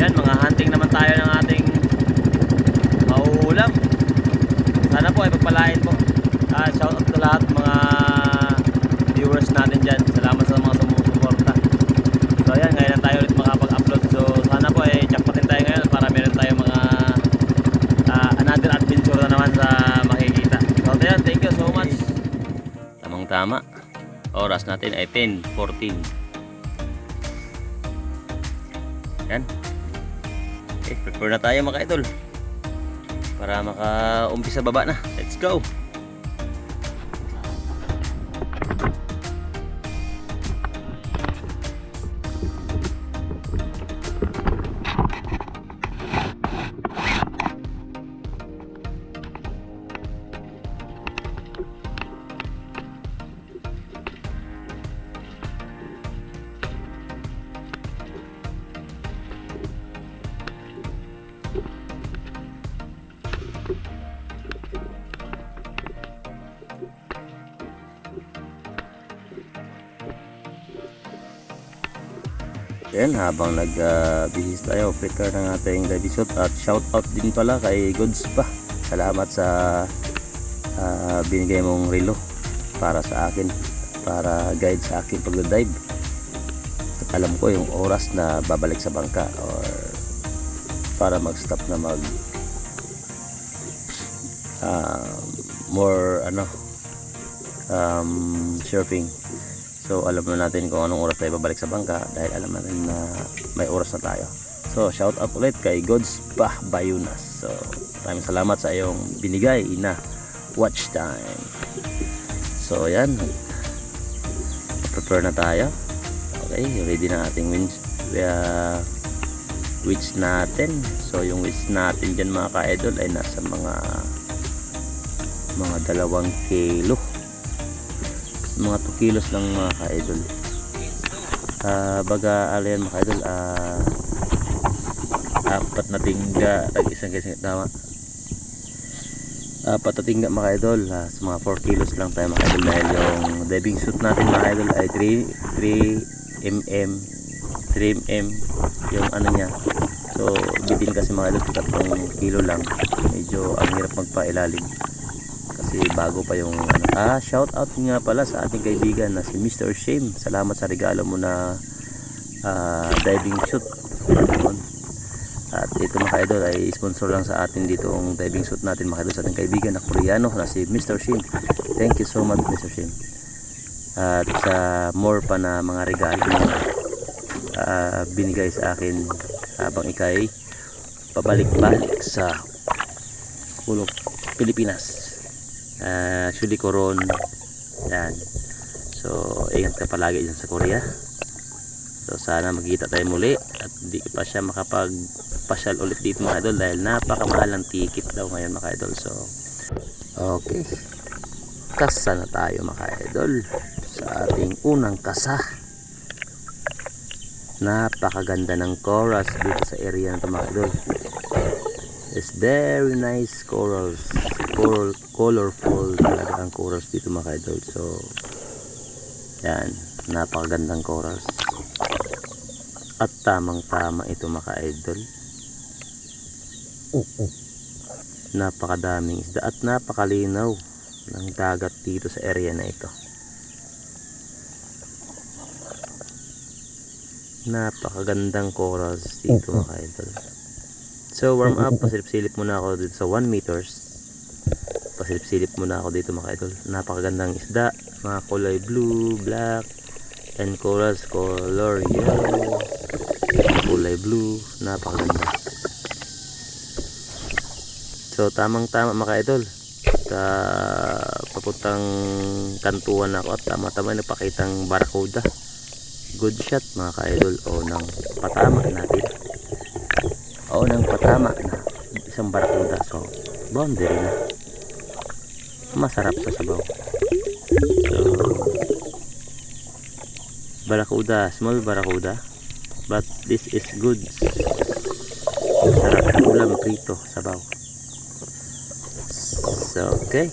Yan, mga hunting naman tayo ng ating mauulam. Sana po ay pagpalain po. Shout out to lahat mga viewers natin dyan. Salamat sa mga sumusuporta. So ayan, ngayon lang tayo ulit makapag-upload. So sana po ay jackpotin tayo ngayon para meron tayo mga another adventure na naman sa makikita. So ayan, thank you so much. Tamang tama. Oras natin ay 10:14. Yan. Okay, prepare na tayo mga idol para maka-umpisa baba na. Let's go. Yan, habang nagbihis tayo, prepare ng ating diving suit at shout out din pala kay Goods pa. Salamat sa binigay mong relo para sa akin, para guide sa akin pag-dive. At alam ko yung oras na babalik sa bangka or para mag-stop na more surfing. So alam na natin kung anong oras tayo babalik sa bangka dahil alam natin na may oras na tayo. So shout out ulit kay Gods Bah Bayunas. So maraming salamat sa iyong binigay na watch time. So ayan, prepare na tayo. Okay, ready na ating winch natin. So yung winch natin dyan mga ka-idol ay nasa mga 2 kilo, mga 2 kilos lang mga ka-idol. Baga alayan mga ka-idol, 4 na tingga, isang tama, 4 na tingga mga ka-idol. Sa mga 4 kilos lang tayo mga ka-idol dahil yung diving suit natin mga ka-idol ay 3 mm yung ano niya. So bitin kasi mga ka-idol 3 kilo lang, medyo ang hirap magpailalim kasi bago pa yung shout out nga pala sa ating kaibigan na si Mr. Shame. Salamat sa regalo mo na diving suit. At ito mga idol ay sponsor lang sa atin dito ang diving suit natin mga idol, sa ating kaibigan na Koreano na si Mr. Shame. Thank you so much Mr. Shame. At sa more pa na mga regalo na binigay sa akin habang ikay pabalik-balik sa Pilipinas. Actually Coron yan. So ingat ka palagi dyan sa Korea. So sana magkita tayo muli at hindi pa siya makapagpasyal ulit dito mga idol dahil napakamahal ng ticket daw ngayon mga idol. So okay, kasa na tayo mga idol sa ating unang kasa. Napakaganda ng corals dito sa area na ito mga idol. It's very nice corals, colorful talaga ang corals dito mga idol. So yan, napakagandang corals at tamang tama ito mga idol. Napakadaming isda at napakalinaw ng dagat dito sa area na ito. Napakagandang corals dito mga idol. So warm up, pasilip-silip muna ako dito sa 1 meters. Pasilip-silip muna ako dito mga idol. Napakagandang isda, mga kulay blue, black, and corals color yellow, kulay blue, napakaganda. So tamang tama mga idol. Papuntang kantuan ako at tama-tama nagpakitang barakuda. Good shot mga ka-idol. O nang patama natin. O nang patama na isang barakuda. So boundary na. Masarap sa sabaw. So barakuda, small barakuda, but this is good. Sarap ng ulam prito, sabaw. So okay,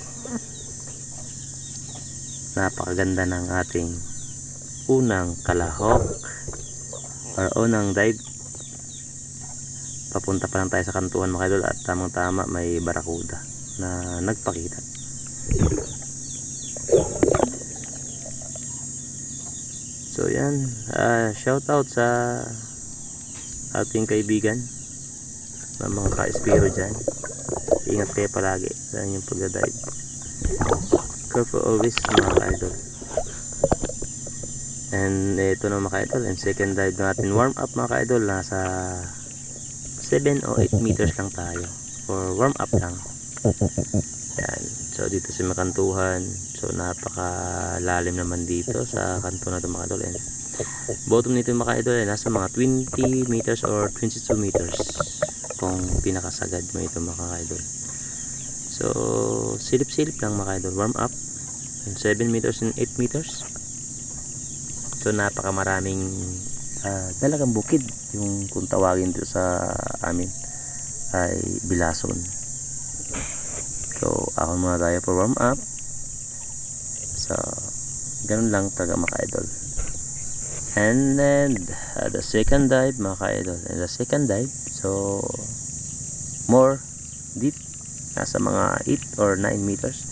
napakaganda ng ating unang kalahok or unang dive. papunta pa lang tayo sa kantuhan mga idol, at tamang tama may barakuda na nagpakita. So yan, shout out sa ating kaibigan na mga ka-espiro dyan. Ingat kayo palagi sa inyong pagdadive. Careful always mga idol. And ito na mga idol, and second dive natin warm up mga idol. Nasa 7 o 8 meters lang tayo for warm up lang. Yan. So dito sa makantuhan, so napakalalim naman dito sa kanto na ito mga idol. And bottom nito mga idol ay nasa mga 20 meters or 22 meters kung pinakasagad mo ito mga idol. So silip-silip lang mga idol, warm up. And 7 meters and 8 meters. So napakamaraming talagang bukid yung kung tawagin dito sa amin ay Bilason. So ako muna tayo for warm up. So ganun lang talaga mga idol. And then the second dive mga idol. And the second dive, so more deep, nasa mga 8 or 9 meters.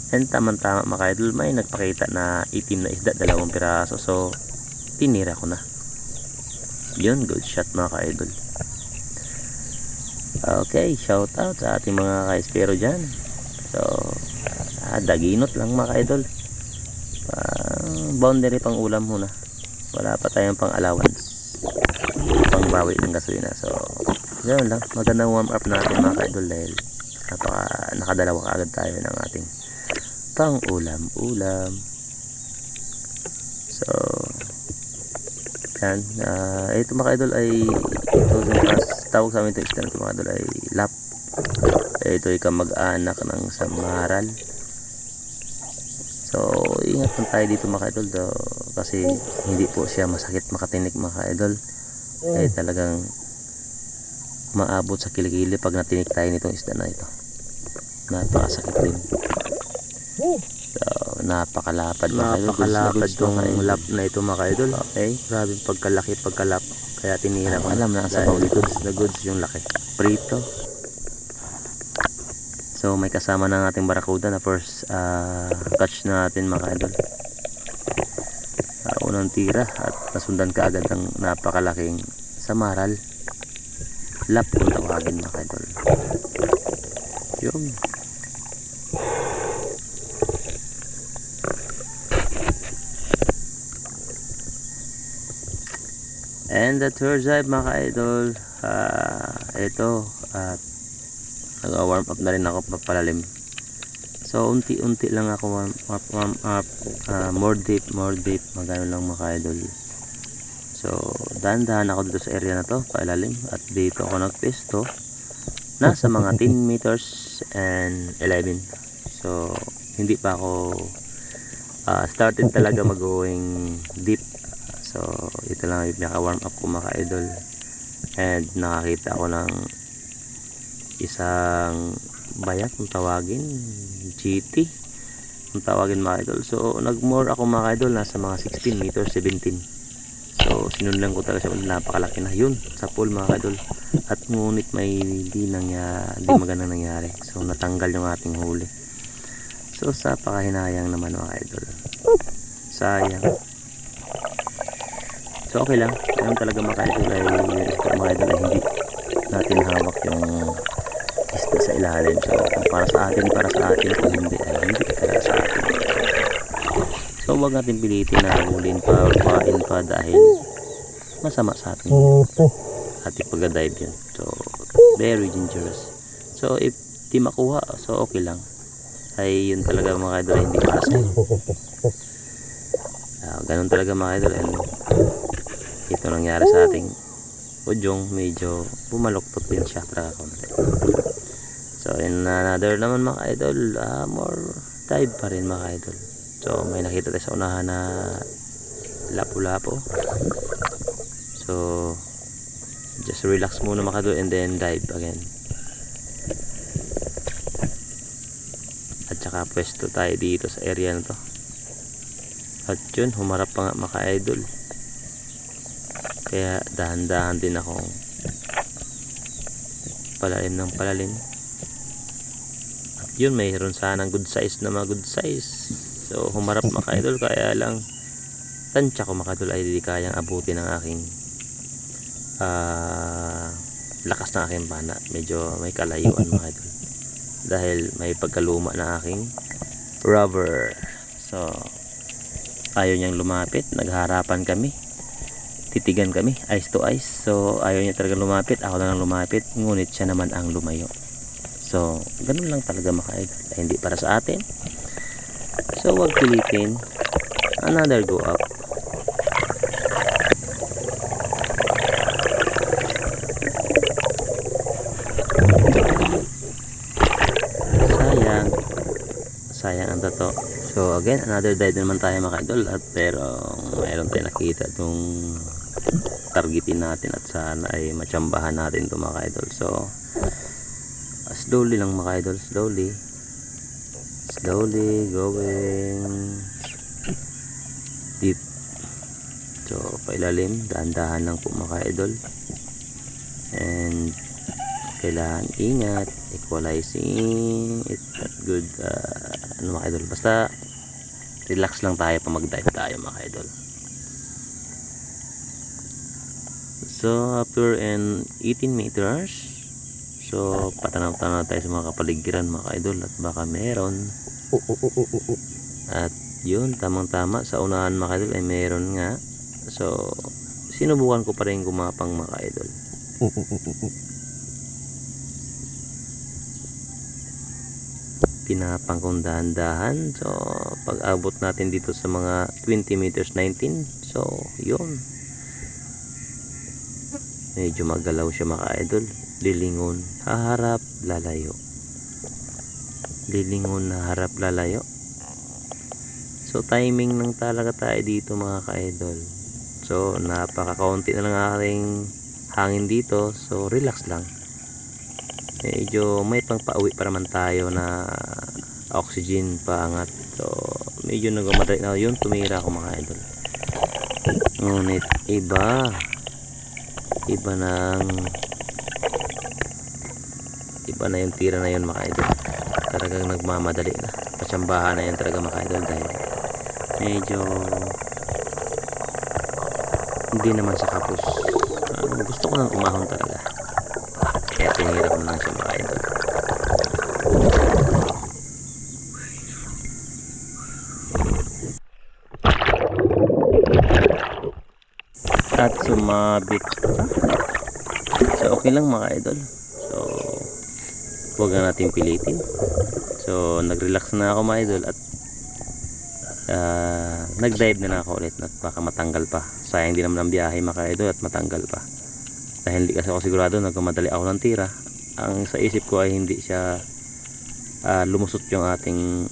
And tamang-tama mga idol, may nagpakita na itim na isda, 2 piraso. So tinira ko na yun. Good shot mga idol. Okay, shout out sa ating mga ka-espero dyan. So daginot lang mga idol, boundary pang ulam muna, wala pa tayong pang allowance, pang bawi ng gasolina. So yun lang, magandang warm up natin mga idol dahil nakadalawa kaagad tayo ng ating pang ulam. So yan, ito mga idol ay ito tawag sa amin ito isda ito mga idol ay lap. Ito ay kamag-anak ng samaral. So ingat lang tayo dito mga idol kasi hindi po siya masakit makatinik mga idol. Ay talagang maabot sa kilikili pag natinik tayo nitong isda na ito. Napakasakit din. So napakalapad mga idol. Napakalapad tong lap na ito mga idol. Okay, grabe pagkalap, kaya tinira ko. Alam na sa goods na goods yung laki. Prito. So may kasama ng ating barakuda na first catch natin mga idol. Unang tira at nasundan kaagad ng napakalaking samaral. Lap kung tawagin mga idol. Yun. And the third dive mga idol, ito at nag-warm up na rin ako papalalim. So unti-unti lang ako warm up, more deep, magano lang mga idol. So dahan-dahan ako dito sa area na to, pailalim, at dito ako nagpesto nasa mga 10 meters and 11. So hindi pa ako started talaga mag-going deep. So ito lang yung pinaka-warm up ko mga idol. And nakakita ako ng isang bayak kung tawagin, GT kung tawagin mga idol. So nag-more ako mga idol, nasa mga 16 meters, 17. So sinundan ko talaga siya, napakalaki na yun sa pool mga idol. At ngunit may di magandang nangyari. So natanggal yung ating huli. So sa pakahinayang naman mga idol, sayang. So okay lang, ganun talaga mga idol ay hindi natin hawak yung isda sa ilalim. So kung para sa atin, kung hindi ay hindi talaga sa atin. So huwag natin pilitin na hulin pa o kuhain pa dahil masama sa atin ating pag-dive yun. So very dangerous. So if di makuha, so okay lang, ay yun talaga mga idol ay hindi para sa iyo. Ganun talaga mga idol. And ito nangyari sa ating udyong, medyo bumaloktot din siya talaga konti. So in another naman mga idol, more dive pa rin mga idol. So may nakita tayo sa unahan na lapu-lapo. So just relax muna mga idol and then dive again. At saka pwesto tayo dito sa area na to. At yun, humarap pa nga mga idol. Kaya dahan-dahan din akong palalim ng palalim. At yun, mayroon sanang good size na mga good size. So humarap mga ka-idol, kaya lang tansya ko mga ka-idol ay hindi kayang abutin ng aking lakas ng aking pana. Medyo may kalayuan mga ka-idol dahil may pagkaluma na aking rubber. So ayaw niyang lumapit, naghaharapan kami, titigan kami eyes to eyes. So ayaw niya talaga lumapit, ako na lang lumapit, ngunit siya naman ang lumayo. So ganun lang talaga mga ka-idol, ay hindi para sa atin. So wag pilitin. Another go up. Sayang ang tato. So again, another dive naman tayo mga idol, at pero mayroon tayong nakita itong targetin natin at sana ay matsambahan natin ito mga idol. So slowly lang mga idol, slowly going deep. So pailalim, dahan-dahan lang po mga idol, and kailangan ingat, equalizing, it's not good. Ano mga idol, basta relax lang tayo pag mag-dive tayo mga idol. So after 18 meters, so patanaw-tanaw tayo sa mga kapaligiran mga idol, at baka meron. At yun, tamang-tama sa unahan mga idol ay meron nga. So sinubukan ko pa rin gumapang mga idol. Pinapang kong dahan-dahan. So pag abot natin dito sa mga 20 meters 19, so yun, medyo magalaw siya mga idol. Lilingon, haharap, lalayo, lilingon, haharap, lalayo. So timing lang talaga tayo dito mga ka-idol. So napaka-kaunti na lang aking hangin dito, so relax lang. Medyo may pang pauwi pa naman tayo na oxygen paangat. So medyo nagmamadali na yun, tumira ako mga idol. Ngunit iba na yung tira na yun mga idol. Talagang nagmamadali na, patsambahan na yun talaga mga idol, dahil medyo hindi naman sa kapos. Gusto ko nang umahon talaga, kaya tinira ko na lang siya mga idol. At sumabit. So okay lang mga idol. So huwag na natin pilitin. So nag-relax na ako mga idol, at nag-dive na ako ulit, at baka matanggal pa. Sayang din naman ang biyahe mga idol, at matanggal pa. Dahil hindi kasi ako sigurado, nagmamadali ako ng tira. Ang sa isip ko ay hindi siya lumusot yung ating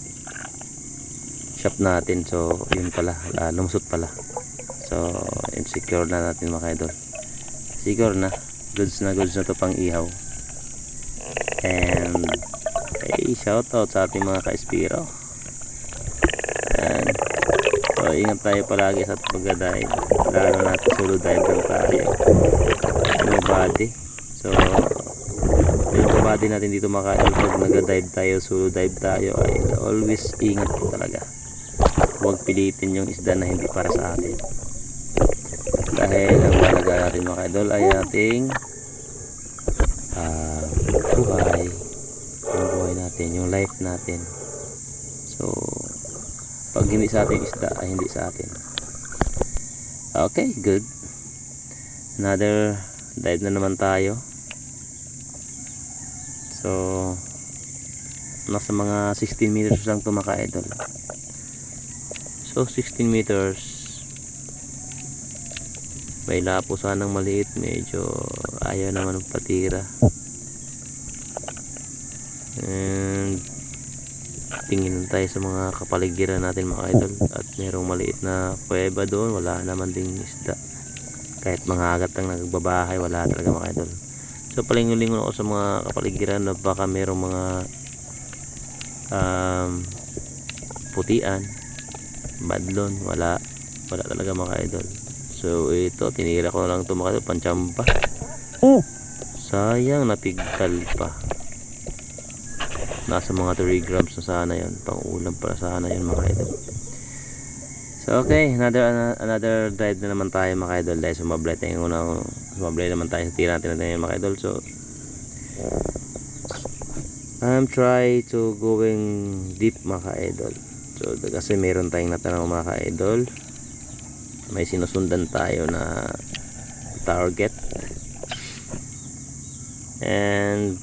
shop natin. So yun pala, lumusot pala. So insecure na natin mga idol. Siguro na goods na to pang ihaw. And hey, shout out sa ating mga ka-Espiro. And so ingat tayo palagi sa pag-dive, lalo na solo dive lang tayo, no body. So yung body natin dito mga ka-idol, pag nag-dive tayo, solo dive tayo, ay always ingat po talaga. Huwag pilitin yung isda na hindi para sa atin, dahil ang mahalaga natin mga idol ay ating buhay, yung buhay natin, yung life natin. So pag hindi sa ating isda ay hindi sa atin. Okay, good. Another dive na naman tayo. So nasa mga 16 meters lang ito mga idol. So 16 meters, may lapo sanang maliit, medyo ayaw naman ng patira. And tingin tayo sa mga kapaligiran natin mga idol, at merong maliit na kuweba doon, wala naman ding isda. Kahit mga agat ang nagbabahay, wala talaga mga idol. So palingon-lingon ako sa mga kapaligiran na baka merong mga putian, badlon, wala talaga mga idol. So ito, tinira ko lang ito mga idol, pantsamba. Sayang, napigtal pa. Nasa mga 3 grams na sana yun. Pang ulam para sana yun mga idol. So okay, another dive na naman tayo mga idol. Dahil sumablay naman tayo sa tira natin na mga idol. So I'm try to going deep mga idol. So kasi meron tayong natanaw mga idol. May sinusundan tayo na target. And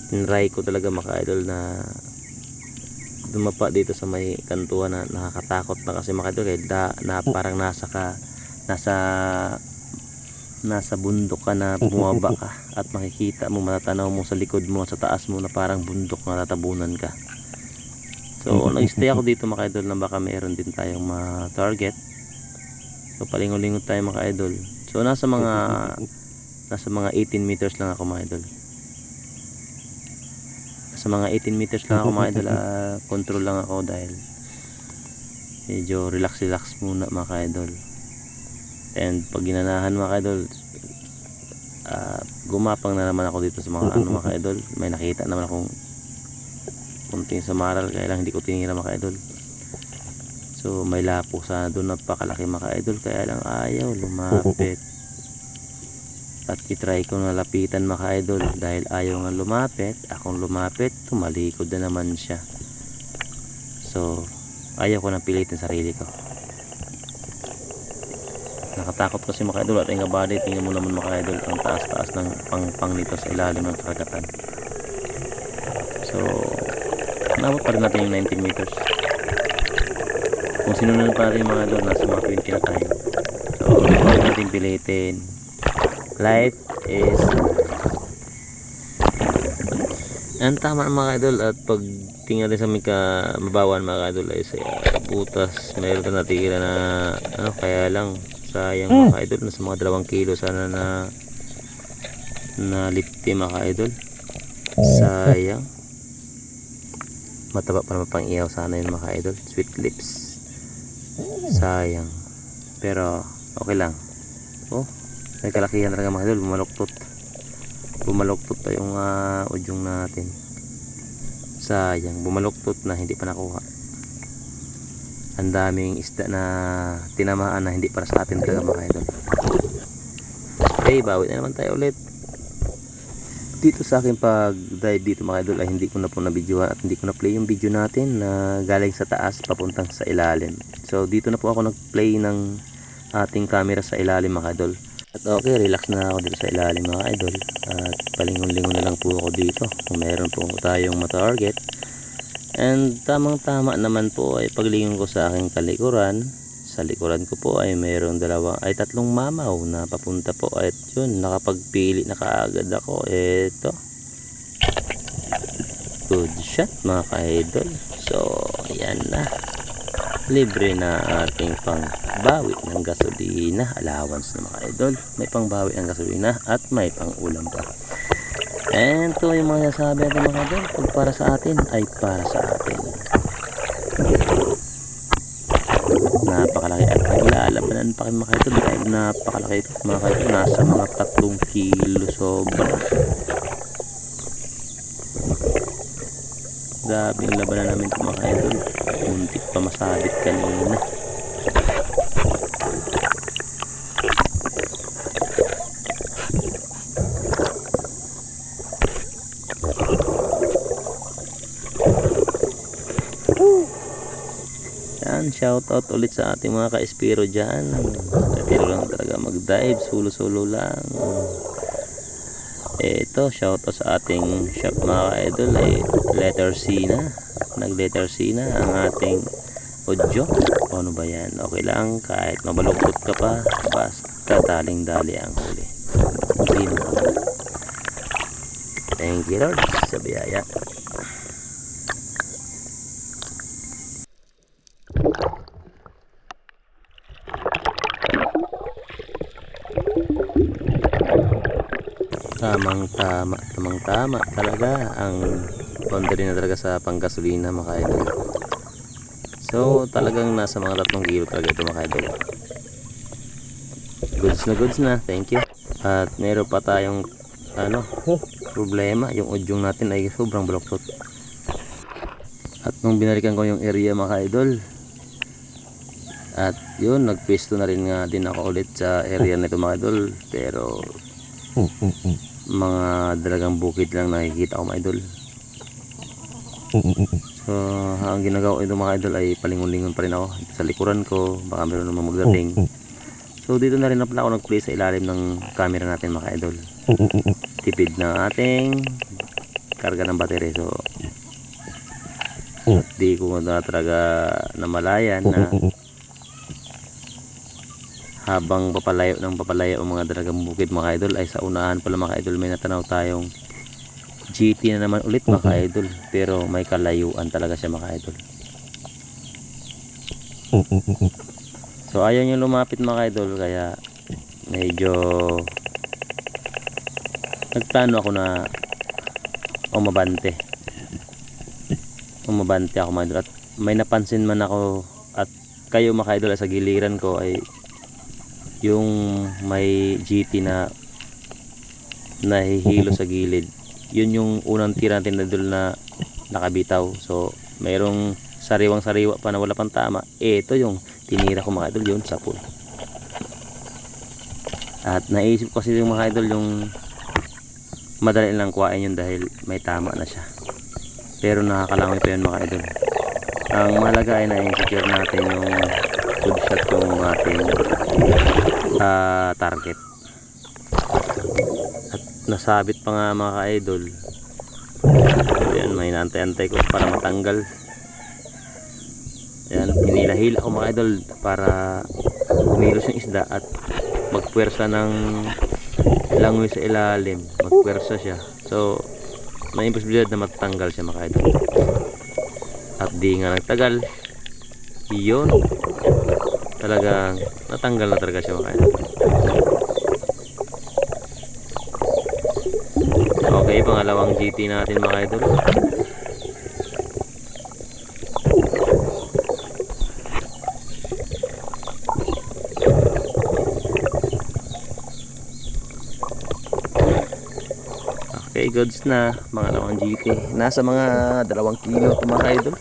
tinry ko talaga mga idol na dumapa dito sa may kantuan na nakakatakot na kasi mga idol na parang nasa bundok ka na bumaba ka at makikita mo, matatanaw mo sa likod mo, sa taas mo na parang bundok na tatabunan ka. So nag-stay ako dito mga idol na baka meron din tayong ma-target. So palingon-lingon tayo mga idol. So nasa mga 18 meters lang ako mga idol. Sa mga 18 meters lang ako mga idol. Control lang ako dahil medyo relax muna mga idol. And pag ginanahan mga idol, gumapang na naman ako dito sa mga mga idol. May nakita naman akong kunting samaral, kaya lang hindi ko tinira mga idol. So may lapo sana doon, napakalaki mga idol, kaya lang ayaw lumapit. At itry ko na lapitan mga idol, dahil ayaw nga lumapit. Akong lumapit, tumalikod na naman siya. So ayaw ko nang pilitin sarili ko. Nakatakot kasi mga idol at nga body. Tingnan mo naman mga idol ang taas ng pang nito sa ilalim ng karagatan. So nabot pa rin natin yung 19 meters. Kung sinunod pa rin mga idol, nasa mga 20 na tayo. So huwag natin pilitin. Life is ang tama mga idol. At pag tingnan din sa may mabawan mga idol ay sa butas, mayroon na natira na kaya lang sayang mga idol, nasa mga 2 kilo sana na lipti mga idol. Sayang, mataba pa naman pang iyaw sana yun mga idol, sweet lips. Sayang, pero okay lang. May kalakihan talaga mga idol. Bumaluktot pa yung udyong natin. Sayang, bumaluktot na hindi pa nakuha. Ang daming isda na tinamaan na hindi para sa atin talaga mga idol. Okay, bawi na naman tayo ulit. Dito sa akin pag dive dito mga idol ay hindi ko na po na-videoan at hindi ko na play yung video natin na galing sa taas papuntang sa ilalim. So dito na po ako nag-play ng ating camera sa ilalim mga idol. At okay, relax na ako dito sa ilalim mga idol. At palingon-lingon na lang po ako dito kung meron po tayong ma-target. And tamang tama naman po ay paglingon ko sa aking kalikuran. Sa likuran ko po ay mayroong 3 mamaw na papunta po. At yun, nakapagpili na kaagad ako. Eto, good shot mga ka-idol. So yan na, libre na ating pangbawi ng gasolina, allowance na mga idol. May pangbawi ng gasolina at may pang ulam pa. And ito yung mga nasabi natin mga idol, pag para sa atin ay para sa atin. Napakalaki at maglalabanan pa kayo mga idol dahil napakalaki ito mga idol. Nasa mga 3 kilo sobra. Grabe yung labanan namin ito mga idol. Muntik pa masabit kanina. Yan, shout out ulit sa ating mga ka-espiro dyan. Katiro lang talaga mag-dive, solo lang. Ito, shout out sa ating shop mga ka-idol ay letter C na. Nag-letter C na ang ating audio. Ano ba yan? Okay lang, kahit mabaluktot ka pa, basta taling-dali ang huli. Sino ka man. Thank you Lord sa biyaya. Tamang-tama talaga ang boundary na talaga sa panggasolina mga idol. So talagang nasa mga 3 kilo talaga ito mga idol. Goods na, thank you. At meron pa tayong ano, problema, yung udyong natin ay sobrang baluktot. At nung binalikan ko yung area mga idol, at yun, nagpwesto na rin nga din ako ulit sa area nito mga idol. Pero mga dalagang bukid lang nakikita ko mga idol. So ang ginagawa ko ito mga idol ay palingon-lingon pa rin ako sa likuran ko, baka meron naman magdating. So dito na rin na pala ako nag-play sa ilalim ng camera natin mga idol. Tipid na ating karga ng battery. So at di ko na talaga namalayan na habang papalayo ng papalayo ang mga dalagang bukid mga idol ay sa unahan pala mga idol may natanaw tayong GT na naman ulit mga idol, pero may kalayuan talaga siya mga idol. So ayaw niyo lumapit mga idol, kaya medyo nagplano ako na umabante ako mga idol. At may napansin man ako at kayo mga idol sa giliran ko ay yung may GT na nahihilo sa gilid. Yun yung unang tira natin na nakabitaw. So mayroong sariwang sariwa pa na wala pang tama. Ito yung tinira ko mga idol, yun sa pool. At naisip ko kasi yung mga idol yung madali lang kuhain yun dahil may tama na siya. Pero nakakalangoy pa yun mga idol. Ang mahalaga ay na-insecure natin yung good shot yung ating target. At nasabit pa nga mga idol. Ayan, may naantay-antay ko para matanggal. Ayan, hinila-hila ko mga idol para kumilos yung isda at magpuwersa ng langoy sa ilalim. Magpuwersa siya. So may imposibilidad na matanggal siya mga idol. At di nga nagtagal, yun, talagang natanggal na talaga siya mga idol. Okay, pangalawang GT natin mga idol. Okay, goods na mga lawang GT. Nasa mga 2 kilo ito mga idol.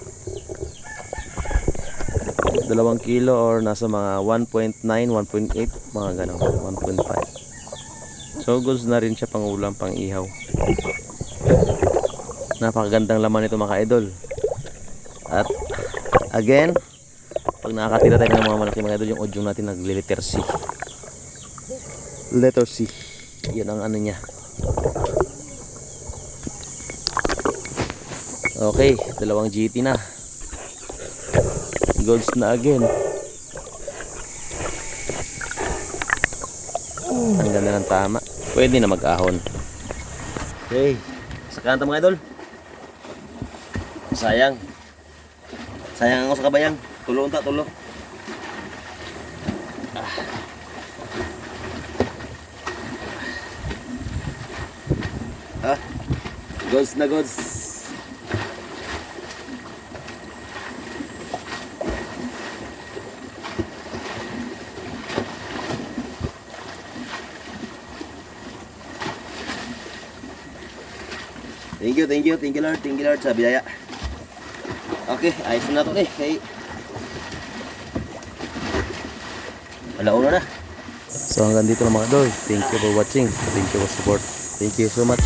2 kilo or nasa mga 1.9, 1.8, mga ganun, 1.5. So goods na rin siya pang ulam, pang ihaw. Napakagandang laman ito mga idol. At again, pag nakakatira tayo ng mga malaki mga idol, yung audio natin nag-letter C. Letter C. Yan ang ano niya. Okay, 2 GT na. Golds na again. Ang ganda ng tama. Pwede na mag-ahon. Okay, sa kanta mga idol. Sayang ako sa kabayang. Tulo unta, tulo. Golds na golds. Thank you Lord sa biyaya. Okay, ayos na to kay alauna na. So hanggang dito na mga idol. Thank you for watching. Thank you for support. Thank you so much.